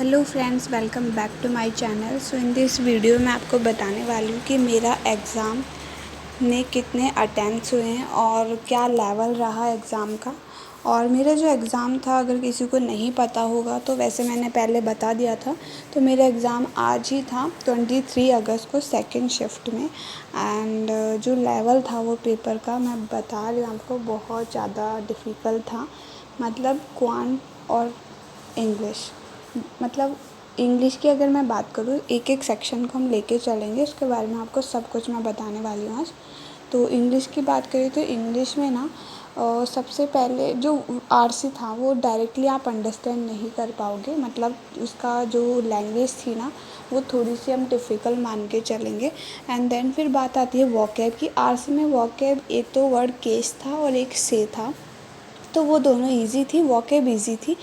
Hello friends, welcome back to my channel. So in this video मैं आपको बताने वाली हूँ कि मेरा एग्ज़ाम में कितने अटेम्प्ट्स हुए हैं और क्या लेवल रहा एग्ज़ाम का। और मेरा जो एग्ज़ाम था, अगर किसी को नहीं पता होगा तो वैसे मैंने पहले बता दिया था। तो मेरा एग्ज़ाम आज ही था 23 अगस्त को सेकंड शिफ्ट में। एंड जो लेवल था वो पेपर का, मैं बता रही हूँ आपको, बहुत ज़्यादा डिफ़िकल्ट था। मतलब क्वांट और इंग्लिश, मतलब इंग्लिश की अगर मैं बात करूँ, एक एक सेक्शन को हम लेके चलेंगे, उसके बारे में आपको सब कुछ मैं बताने वाली हूँ आज। तो इंग्लिश की बात करें तो इंग्लिश में ना सबसे पहले जो आरसी था वो डायरेक्टली आप अंडरस्टैंड नहीं कर पाओगे। मतलब उसका जो लैंग्वेज थी ना, वो थोड़ी सी हम डिफ़िकल्ट मान के चलेंगे। एंड देन फिर बात आती है वोकैब की। आरसी में वोकैब एक तो वर्ड केस था और एक से था, तो वो दोनों इजी थी, वोकैब इजी थी।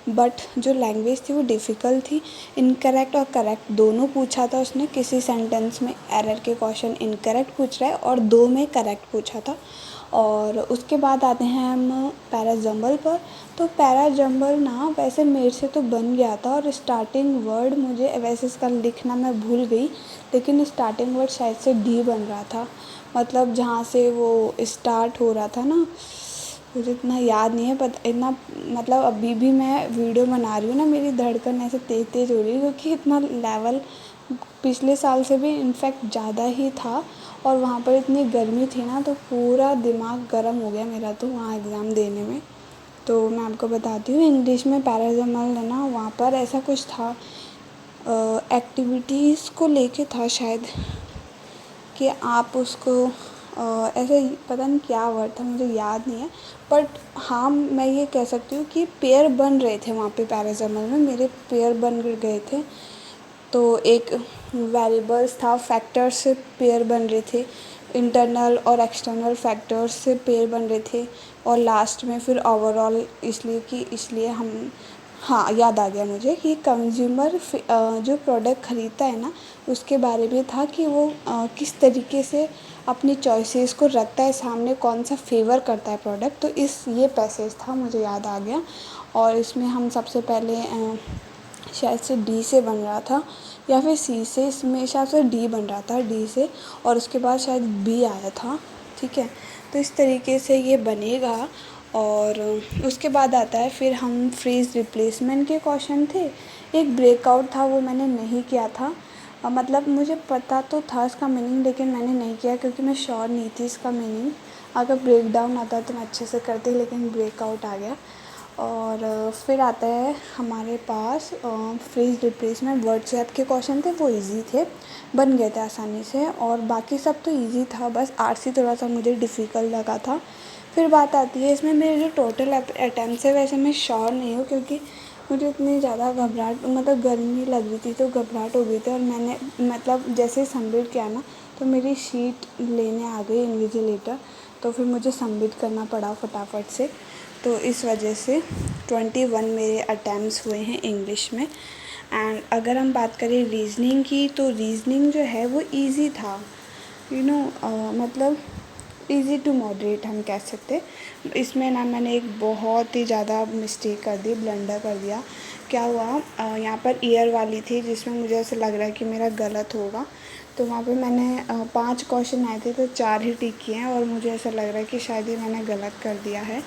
बट जो लैंग्वेज थी वो डिफ़िकल्ट थी। इनकरेक्ट और करेक्ट दोनों पूछा था उसने। किसी सेंटेंस में एरर के क्वेश्चन इनकरेक्ट पूछ रहा है और दो में करेक्ट पूछा था। और उसके बाद आते हैं हम पैराजम्बल पर। तो पैराजम्बल ना वैसे मेरे से तो बन गया था, और स्टार्टिंग वर्ड मुझे वैसे इसका लिखना मैं भूल गई, लेकिन स्टार्टिंग वर्ड शायद से डी बन रहा था। मतलब जहाँ से वो स्टार्ट हो रहा था ना, मुझे इतना याद नहीं है, पर इतना मतलब अभी भी मैं वीडियो बना रही हूँ ना, मेरी धड़कन ऐसे तेज़ तेज़ हो रही है, क्योंकि इतना लेवल पिछले साल से भी इनफैक्ट ज़्यादा ही था। और वहाँ पर इतनी गर्मी थी ना, तो पूरा दिमाग गर्म हो गया मेरा तो वहाँ एग्ज़ाम देने में। तो मैं आपको बताती हूँ, इंग्लिश में पैराजम्बल है ना, वहाँ पर ऐसा कुछ था, एक्टिविटीज़ को लेके था शायद, कि आप उसको ऐसे ही, पता नहीं क्या वर्ड था, मुझे याद नहीं है। बट हाँ, मैं ये कह सकती हूँ कि पेयर बन रहे थे वहाँ पे पैराजम्बल में, मेरे पेयर बन गए थे। तो एक वेरिएबल्स था, फैक्टर्स से पेयर बन रहे थे, इंटरनल और एक्सटर्नल फैक्टर्स से पेयर बन रहे थे। और लास्ट में फिर ओवरऑल, इसलिए हम, हाँ याद आ गया मुझे, कि कंज्यूमर जो प्रोडक्ट ख़रीदता है ना, उसके बारे में था कि वो किस तरीके से अपनी चॉइसेस को रखता है सामने, कौन सा फेवर करता है प्रोडक्ट। तो ये पैसेज था, मुझे याद आ गया। और इसमें हम सबसे पहले शायद से डी से बन रहा था या फिर सी से, इसमें शायद से डी बन रहा था, डी से, और उसके बाद शायद बी आया था। ठीक है, तो इस तरीके से ये बनेगा। और उसके बाद आता है फिर हम फ्रेज़ रिप्लेसमेंट के क्वेश्चन थे। एक ब्रेकआउट था, वो मैंने नहीं किया था। मतलब मुझे पता तो था इसका मीनिंग, लेकिन मैंने नहीं किया क्योंकि मैं श्योर नहीं थी इसका मीनिंग। अगर ब्रेक डाउन आता तो मैं अच्छे से करती, लेकिन ब्रेकआउट आ गया। और फिर आता है हमारे पास फ्रेज़ रिप्लेसमेंट। वर्ड स्वैप के क्वेश्चन थे, वो इजी थे, बन गए थे आसानी से, और बाकी सब तो इजी था, बस आरसी थोड़ा सा मुझे डिफ़िकल्ट लगा था। फिर बात आती है इसमें मेरे जो टोटल अटेम्प्ट्स है, वैसे मैं श्योर नहीं हूँ, क्योंकि मुझे इतनी ज़्यादा घबराहट, मतलब गर्मी लग रही थी तो घबराहट हो गई थी। और मैंने मतलब जैसे ही सबमिट किया ना, तो मेरी शीट लेने आ गई इन्विजिलेटर, तो फिर मुझे सबमिट करना पड़ा फटाफट से। तो इस वजह से 21 मेरे अटेम्प्ट्स हुए हैं इंग्लिश में। एंड अगर हम बात करें रीज़निंग की, तो रीज़निंग जो है वो इजी था, मतलब इजी टू मॉडरेट हम कह सकते हैं। इसमें ना मैंने एक बहुत ही ज़्यादा मिस्टेक कर दी, ब्लंडर कर दिया। क्या हुआ, यहाँ पर ईयर वाली थी, जिसमें मुझे ऐसा लग रहा है कि मेरा गलत होगा। तो वहाँ पे मैंने 5 क्वेश्चन आए थे, तो 4 ही टिक किए हैं, और मुझे ऐसा लग रहा है कि शायद ही मैंने गलत कर दिया है।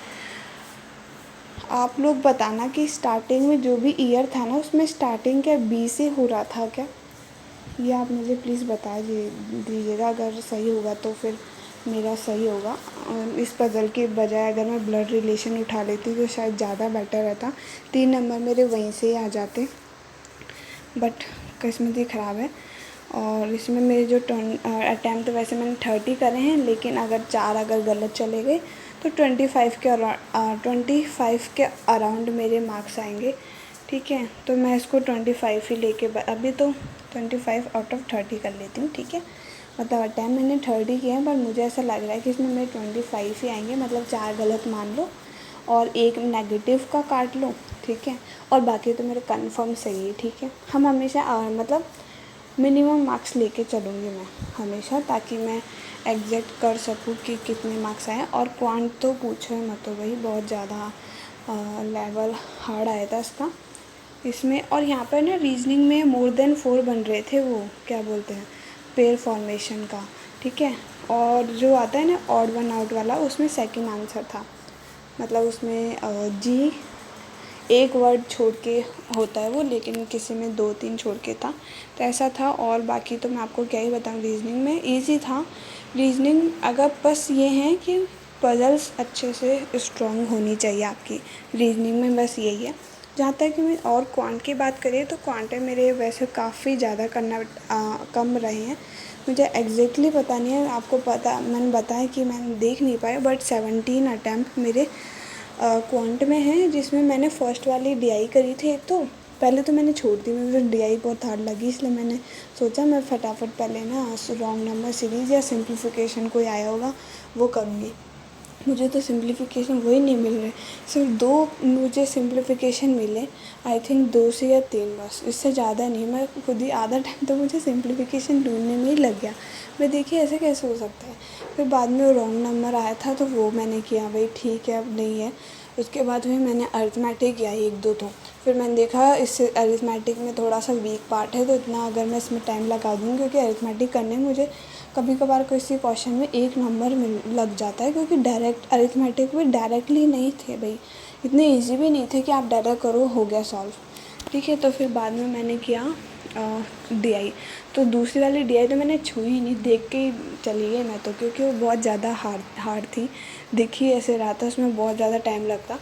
आप लोग बताना कि स्टार्टिंग में जो भी ईयर था ना, उसमें स्टार्टिंग क्या बी से हो रहा था क्या, ये आप मुझे प्लीज़ बता दीजिएगा। अगर सही होगा तो फिर मेरा सही होगा। इस पज़ल के बजाय अगर मैं ब्लड रिलेशन उठा लेती तो शायद ज़्यादा बेटर रहता, 3 नंबर मेरे वहीं से ही आ जाते। बट किस्मत ही ख़राब है। और इसमें मेरे जो अटैम्प्ट, वैसे मैंने 30 करे हैं, लेकिन अगर 4 अगर गलत चले गए तो 25 के अराउंड मेरे मार्क्स आएंगे। ठीक है, तो मैं इसको 25 ही लेके अभी तो 25 आउट ऑफ 30 कर लेती हूँ। ठीक है, मतलब अटैम्प्ट मैंने 30 किए हैं, पर मुझे ऐसा लग रहा है कि इसमें मेरे 25 ही आएंगे। मतलब 4 गलत मान लो और एक नेगेटिव का काट लो। ठीक है, और बाकी तो मेरे कंफर्म सही है। ठीक है, हम हमेशा मतलब मिनिमम मार्क्स लेके चलूँगी मैं हमेशा, ताकि मैं एग्जैक्ट कर सकूँ कि कितने मार्क्स आए। और क्वांट तो पूछो ही मत, तो वही बहुत ज़्यादा लेवल हार्ड आया था इसका। इसमें और यहाँ पर ना रीजनिंग में मोर देन 4 बन रहे थे, वो क्या बोलते हैं, पेयर फॉर्मेशन का, ठीक है। और जो आता है ना ऑड वन आउट वाला, उसमें सेकंड आंसर था, मतलब उसमें जी एक वर्ड छोड़ के होता है वो, लेकिन किसी में 2-3 छोड़ के था, तो ऐसा था। और बाकी तो मैं आपको क्या ही बताऊँ, रीजनिंग में ईज़ी था रीजनिंग। अगर बस ये है कि पजल्स अच्छे से स्ट्रॉन्ग होनी चाहिए आपकी रीजनिंग में, बस यही है। जहाँ तक कि मैं और क्वांट की बात करें तो क्वांटे मेरे वैसे काफ़ी ज़्यादा कम रहे हैं। मुझे एग्जैक्टली पता नहीं है, आपको पता मैंने बताया कि मैंने देख नहीं पाया, बट 17 अटैम्प्ट मेरे क्वांट में है, जिसमें मैंने फ़र्स्ट वाली डीआई करी थी। एक तो पहले तो मैंने छोड़ दी, मुझे डीआई बहुत हार्ड लगी, इसलिए मैंने सोचा मैं फटाफट पहले ना रॉन्ग नंबर सीरीज़ या सिंप्लीफिकेशन कोई आया होगा वो करूँगी। मुझे तो सिंप्लीफिकेशन वही नहीं मिल रहे, सिर्फ 2 मुझे सिंप्लीफिकेशन मिले, आई थिंक 2 से या 3 बस, इससे ज़्यादा नहीं। मैं खुद ही आधा टाइम तो मुझे सिंप्लीफिकेशन ढूंढने में ही लग गया। मैं देखिए ऐसे कैसे हो सकता है। फिर बाद में रॉन्ग नंबर आया था तो वो मैंने किया, भाई ठीक है अब नहीं है। उसके बाद फिर मैंने अरिथमेटिक किया 1-2 तो फिर मैंने देखा इससे अरिथमेटिक में थोड़ा सा वीक पार्ट है, तो इतना अगर मैं इसमें टाइम लगा दूँ, क्योंकि अरिथमेटिक करने में मुझे कभी कभार किसी क्वेश्चन में 1 नंबर मिल लग जाता है, क्योंकि डायरेक्ट अरिथमेटिक में डायरेक्टली नहीं थे भाई, इतने इजी भी नहीं थे कि आप डायरेक्ट करो हो गया सॉल्व, ठीक है। तो फिर बाद में मैंने किया डीआई, तो दूसरी वाली डीआई तो मैंने छुई ही नहीं, देख के ही चली गई मैं तो, क्योंकि वो बहुत ज़्यादा हार्ड थी, दिख ही ऐसे रहा था, उसमें बहुत ज़्यादा टाइम लगता।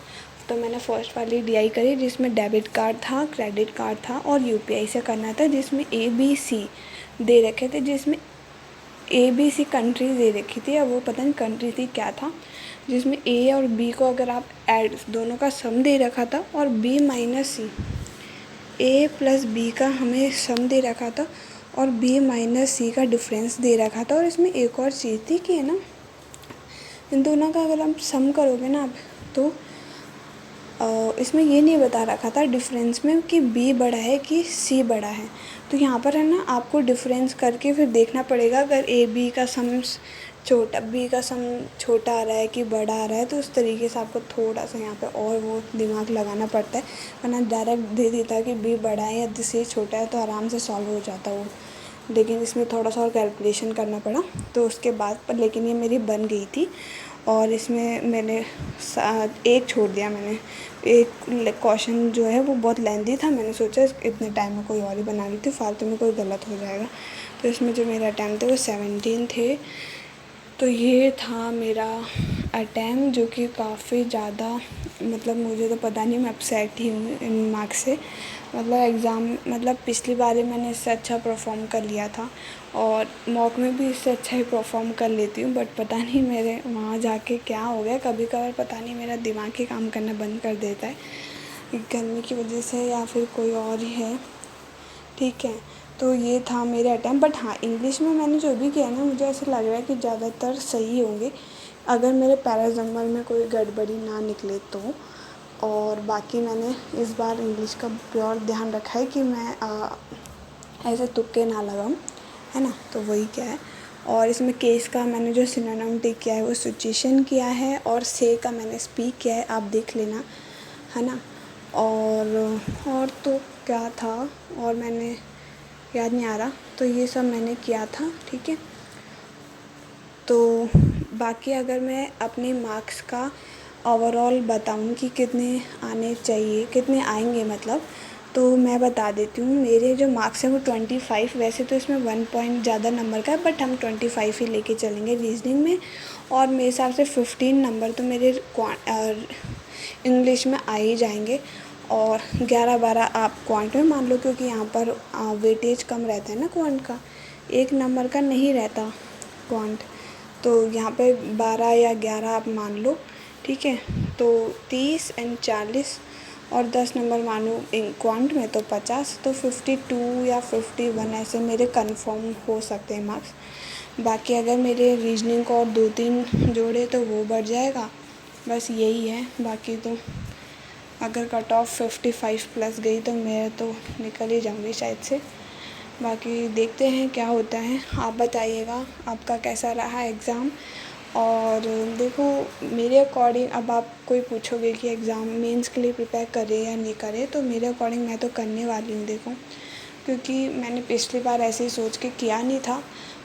तो मैंने फ़र्स्ट वाली डीआई करी, जिसमें डेबिट कार्ड था, क्रेडिट कार्ड था और यूपीआई से करना था, जिसमें ABC दे रखे थे, जिसमें ABC कंट्रीज़ दे रखी थी, अब वो पता नहीं कंट्री थी क्या था, जिसमें A और B को अगर आप ऐड दोनों का सम दे रखा था, और B minus C, A plus B का हमें सम दे रखा था और B माइनस C का डिफरेंस दे रखा था। और इसमें एक और चीज़ थी कि है ना, इन दोनों का अगर आप सम करोगे ना आप, तो इसमें ये नहीं बता रखा था डिफरेंस में कि B बड़ा है कि C बड़ा है। तो यहाँ पर है ना आपको डिफरेंस करके फिर देखना पड़ेगा, अगर B का सम छोटा आ रहा है कि बड़ा आ रहा है, तो उस तरीके से आपको थोड़ा सा यहाँ पे और वो दिमाग लगाना पड़ता है, वरना डायरेक्ट दे देता है कि B बड़ा है या C छोटा है, तो आराम से सॉल्व हो जाता वो। लेकिन इसमें थोड़ा सा और कैलकुलेशन करना पड़ा, तो उसके बाद पर लेकिन ये मेरी बन गई थी। और इसमें मैंने एक छोड़ दिया, मैंने एक क्वेश्चन जो है वो बहुत लेंदी था, मैंने सोचा इतने टाइम में कोई और ही बना ली थी, फालतू में कोई गलत हो जाएगा। तो इसमें जो मेरा अटैम्प्ट थे वो 17 थे। तो ये था मेरा अटैम्प्ट, जो कि काफ़ी ज़्यादा, मतलब मुझे तो पता नहीं, मैं अपसेट ही हूँ इन मार्क्स से। मतलब एग्ज़ाम, मतलब पिछली बार मैंने इससे अच्छा परफॉर्म कर लिया था, और मॉक में भी इससे अच्छा ही परफॉर्म कर लेती हूँ, बट पता नहीं मेरे वहाँ जाके क्या हो गया, कभी कभार पता नहीं मेरा दिमाग ही काम करना बंद कर देता है, गर्मी की वजह से या फिर कोई और ही है, ठीक है। तो ये था मेरे अटैम्प्ट, बट हाँ इंग्लिश में मैंने जो भी किया ना, मुझे ऐसा लग रहा है कि ज़्यादातर सही होंगे, अगर मेरे पैराग्रामर में कोई गड़बड़ी ना निकले तो। और बाकी मैंने इस बार इंग्लिश का प्योर ध्यान रखा है कि मैं ऐसे तुक्के ना लगाऊं, है ना, तो वही क्या है। और इसमें केस का मैंने जो सिनोनिम टिक किया है वो सिचुएशन किया है, और से का मैंने स्पीक किया है, आप देख लेना, है ना। और तो क्या था, और मैंने याद नहीं आ रहा, तो ये सब मैंने किया था, ठीक है। तो बाकी अगर मैं अपने मार्क्स का ओवरऑल बताऊं कि कितने आने चाहिए, कितने आएंगे मतलब, तो मैं बता देती हूँ। मेरे जो मार्क्स हैं वो 25, वैसे तो इसमें 1 पॉइंट ज़्यादा नंबर का है, बट हम 25 ही लेके चलेंगे रीजनिंग में। और मेरे हिसाब से 15 नंबर तो मेरे इंग्लिश में आ ही जाएंगे, और 11-12 आप क्वांट में मान लो, क्योंकि यहाँ पर वेटेज कम रहता है ना क्वांट का, 1 नंबर का नहीं रहता क्वांट, तो यहाँ पे 12 या 11 आप मान लो, ठीक है। तो 30 एंड 40 और 10 नंबर मानो क्वांट में, तो 50, तो 52 या 51 ऐसे मेरे कंफर्म हो सकते हैं मार्क्स। बाकी अगर मेरे रीजनिंग को और 2-3 जोड़े तो वो बढ़ जाएगा, बस यही है। बाकी तो अगर कट ऑफ 55 प्लस गई तो मैं तो निकल ही जाऊँगी शायद से। बाकी देखते हैं क्या होता है, आप बताइएगा आपका कैसा रहा एग्ज़ाम, और देखो, मेरे अकॉर्डिंग अब आप कोई पूछोगे कि एग्ज़ाम मेंस के लिए प्रिपेयर करें या नहीं करें, तो मेरे अकॉर्डिंग मैं तो करने वाली हूँ देखो, क्योंकि मैंने पिछली बार ऐसे ही सोच के किया नहीं था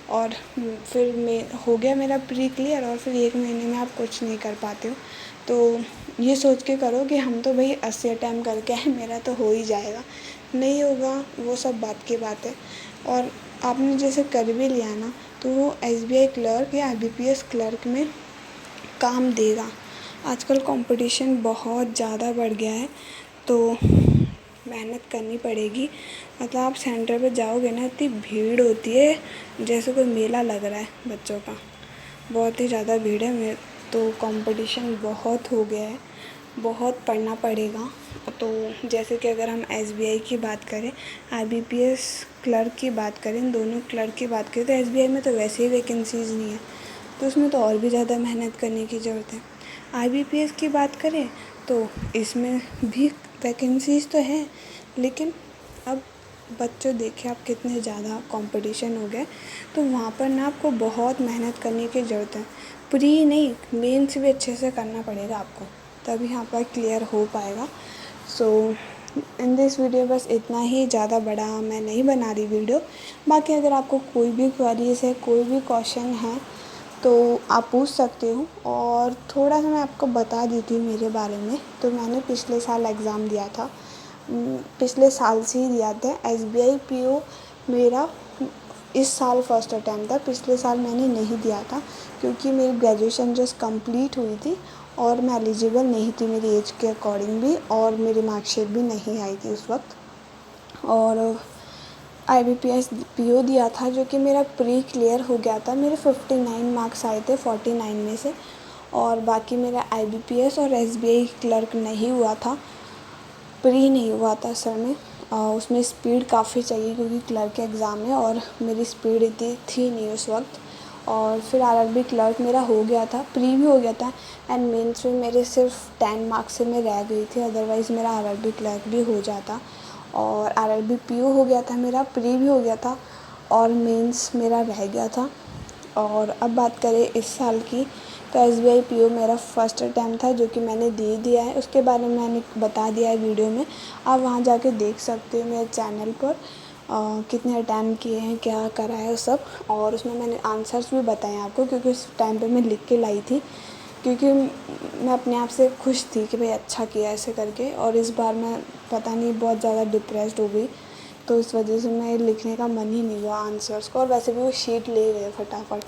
और फिर मैं हो गया मेरा प्री क्लियर और फिर 1 महीने में आप कुछ नहीं कर पाते हो। तो ये सोच के करो कि हम तो भाई 80 अटेम्प्ट करके आए, मेरा तो हो ही जाएगा। नहीं होगा वो सब बात की बात है। और आपने जैसे कर भी लिया ना, तो वो एसबीआई क्लर्क या आईबीपीएस क्लर्क में काम देगा। आजकल कंपटीशन बहुत ज़्यादा बढ़ गया है, तो मेहनत करनी पड़ेगी। मतलब आप सेंटर पे जाओगे ना, इतनी भीड़ होती है जैसे कोई मेला लग रहा है बच्चों का। बहुत ही ज़्यादा भीड़ है। मैं तो कंपटीशन बहुत हो गया है, बहुत पढ़ना पड़ेगा। तो जैसे कि अगर हम एसबीआई की बात करें, आईबीपीएस क्लर्क की बात करें, इन दोनों क्लर्क की बात करें, तो एसबीआई में तो वैसे ही वैकेंसीज़ नहीं है, तो उसमें तो और भी ज़्यादा मेहनत करने की ज़रूरत है। आईबीपीएस की बात करें तो इसमें भी वैकेंसीज़ तो हैं, लेकिन अब बच्चों देखिए आप कितने ज़्यादा कंपटीशन हो गया, तो वहाँ पर ना आपको बहुत मेहनत करने की ज़रूरत है। प्री नहीं, मेंस भी अच्छे से करना पड़ेगा आपको, तभी यहाँ पर क्लियर हो पाएगा। सो इन दिस वीडियो बस इतना ही, ज़्यादा बड़ा मैं नहीं बना रही वीडियो। बाकी अगर आपको कोई भी क्वेरीज है, कोई भी क्वेश्चन है, तो आप पूछ सकते हो। और थोड़ा सा मैं आपको बता देती हूँ मेरे बारे में। तो मैंने पिछले साल एग्ज़ाम दिया था, पिछले साल से ही दिया था एसबीआई पीओ। मेरा इस साल फर्स्ट अटैम्प्ट था, पिछले साल मैंने नहीं दिया था क्योंकि मेरी ग्रेजुएशन जस्ट कंप्लीट हुई थी और मैं एलिजिबल नहीं थी मेरी एज के अकॉर्डिंग भी, और मेरी मार्कशीट भी नहीं आई थी उस वक्त। और आईबीपीएस पीओ दिया था जो कि मेरा प्री क्लियर हो गया था। मेरे 59 मार्क्स आए थे 49 में से, और बाकी मेरा आईबीपीएस और एसबीआई क्लर्क नहीं हुआ था, प्री नहीं हुआ था असल में। उसमें स्पीड काफ़ी चाहिए क्योंकि क्लर्क के एग्ज़ाम है और मेरी स्पीड इतनी थी नहीं उस वक्त। और फिर आरआरबी क्लर्क मेरा हो गया था, प्री भी हो गया था, एंड मेंस में मेरे सिर्फ 10 मार्क्स से मैं रह गई थी, अदरवाइज़ मेरा आरआरबी क्लर्क भी हो जाता। और आरआरबी पीओ हो गया था मेरा, प्री भी हो गया था और मेंस मेरा रह गया था। और अब बात करें इस साल की, तो एसबीआई पीओ मेरा फर्स्ट अटैम्प्ट था जो कि मैंने दे दिया है, उसके बारे में मैंने बता दिया है वीडियो में। आप वहाँ जाके देख सकते हो मेरे चैनल पर कितने अटैम्प्ट किए हैं, क्या करा है सब। और उसमें मैंने आंसर्स भी बताए आपको, क्योंकि उस टाइम पे मैं लिख के लाई थी, क्योंकि मैं अपने आप से खुश थी कि भाई अच्छा किया ऐसे करके। और इस बार मैं पता नहीं बहुत ज़्यादा डिप्रेस्ड हो गई, तो इस वजह से मैं लिखने का मन ही नहीं हुआ आंसर्स को। और वैसे भी वो शीट ले गए फटाफट,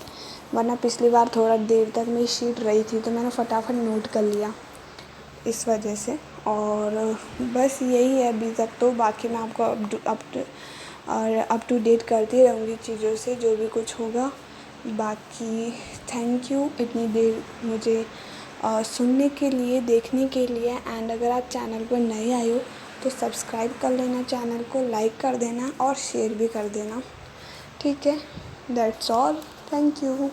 वरना पिछली बार थोड़ा देर तक मेरी शीट रही थी तो मैंने फटाफट नोट कर लिया इस वजह से। और बस यही है अभी तक तो। बाकी मैं आपको अप टू डेट करती रहूँगी चीज़ों से, जो भी कुछ होगा। बाकी थैंक यू इतनी देर मुझे सुनने के लिए, देखने के लिए। एंड अगर आप चैनल पर नए आए हो तो सब्सक्राइब कर लेना चैनल को, लाइक कर देना और शेयर भी कर देना। ठीक है, दैट्स ऑल, थैंक यू।